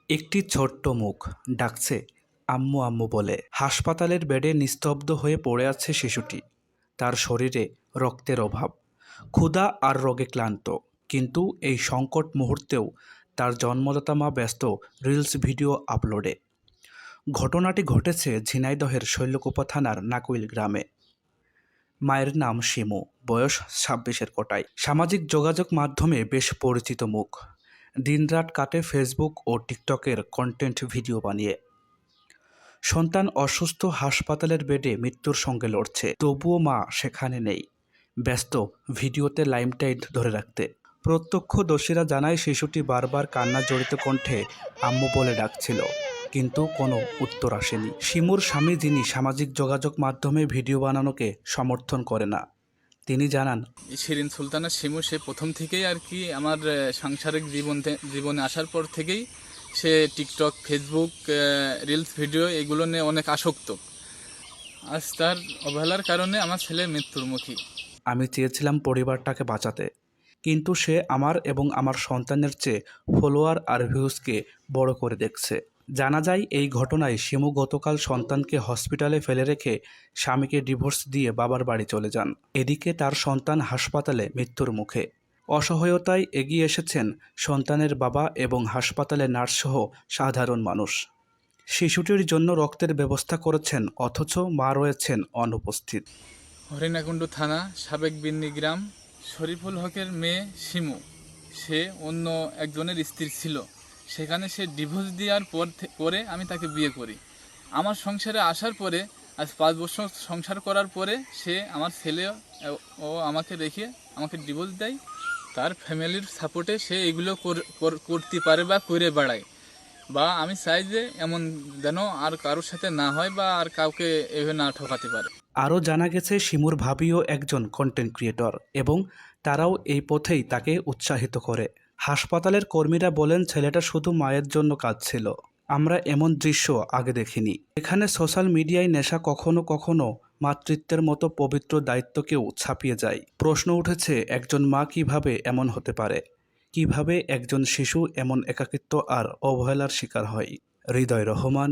একটি ছোট্ট মুখ ডাকছে আম্মু আম্মু বলে। হাসপাতালের বেডে নিস্তব্ধ হয়ে পড়ে আছে শিশুটি। তার শরীরে রক্তের অভাব, ক্ষুধা আর রোগে ক্লান্ত। কিন্তু এই সংকট মুহূর্তেও তার জন্মদাতা মা ব্যস্ত রিলস ভিডিও আপলোডে। ঘটনাটি ঘটেছে ঝিনাইদহের শৈলকুপা থানার নাকুইল গ্রামে। মায়ের নাম শিমু, বয়স 26-এর কোটায়। সামাজিক যোগাযোগ মাধ্যমে বেশ পরিচিত মুখ। দিনরাত কাটে ফেসবুক ও টিকটকের কন্টেন্ট ভিডিও বানিয়ে। সন্তান অসুস্থ, হাসপাতালের বেডে মৃত্যুর সঙ্গে লড়ছে, তবুও মা সেখানে নেই, ব্যস্ত ভিডিওতে লাইমলাইট ধরে রাখতে। প্রত্যক্ষদর্শীরা জানায় শিশুটি বারবার কান্না জড়িত কণ্ঠে আম্মু বলে ডাকছিল, কিন্তু কোনো উত্তর আসেনি। শিমুর স্বামী, যিনি সামাজিক যোগাযোগ মাধ্যমে ভিডিও বানানোকে সমর্থন করে না, তিনি জানান, শিরিন সুলতানা শিমু সে প্রথম থেকেই আর কি আমার সাংসারিক জীবনে আসার পর থেকেই সে টিকটক, ফেসবুক, রিলস ভিডিও এগুলো নিয়ে অনেক আসক্ত। আজ তার অবহেলার কারণে আমার ছেলে মৃত্যুর মুখী। আমি চেয়েছিলাম পরিবারটাকে বাঁচাতে, কিন্তু সে আমার এবং আমার সন্তানের চেয়ে ফলোয়ার আর ভিউজকে বড় করে দেখছে। জানা যায়, এই ঘটনায় শিমু গতকাল সন্তানকে হসপিটালে ফেলে রেখে স্বামীকে ডিভোর্স দিয়ে বাবার বাড়ি চলে যান। এদিকে তার সন্তান হাসপাতালে মৃত্যুর মুখে। অসহায়তায় এগিয়ে এসেছেন সন্তানের বাবা এবং হাসপাতালে নার্সসহ সাধারণ মানুষ। শিশুটির জন্য রক্তের ব্যবস্থা করেছেন, অথচ মা রয়েছেন অনুপস্থিত। হরিণাকুণ্ডু থানা সাবেক বিন্নি গ্রাম। শরীফুল হকের মেয়ে শিমু, সে অন্য একজনের স্ত্রী ছিল। সেখানে সে ডিভোর্স দেওয়ার পরে আমি তাকে বিয়ে করি। আমার সংসারে আসার পরে আজ 5 বছর সংসার করার পরে সে আমার ছেলে ও আমাকে রেখে আমাকে ডিভোর্স দেয়। তার ফ্যামিলির সাপোর্টে সে এগুলো করতে পারে বা করে বেড়ায়। বা আমি চাই যে এমন যেন আর কারোর সাথে না হয় বা আর কাউকে এভাবে না ঠকাতে পারে। আরও জানা গেছে, শিমুর ভাবিও একজন কন্টেন্ট ক্রিয়েটর এবং তারাও এই পথেই তাকে উৎসাহিত করে। হাসপাতালের কর্মীরা বলেন, ছেলেটা শুধু মায়ের জন্য কাঁদছিল। আমরা এমন দৃশ্য আগে দেখিনি। এখানে সোশ্যাল মিডিয়ায় নেশা কখনো কখনো মাতৃত্বের মতো পবিত্র দায়িত্বকেও ছাপিয়ে যায়। প্রশ্ন উঠেছে, একজন মা কিভাবে এমন হতে পারে? কিভাবে একজন শিশু এমন একাকিত্ব আর অবহেলার শিকার হয়? হৃদয় রহমান,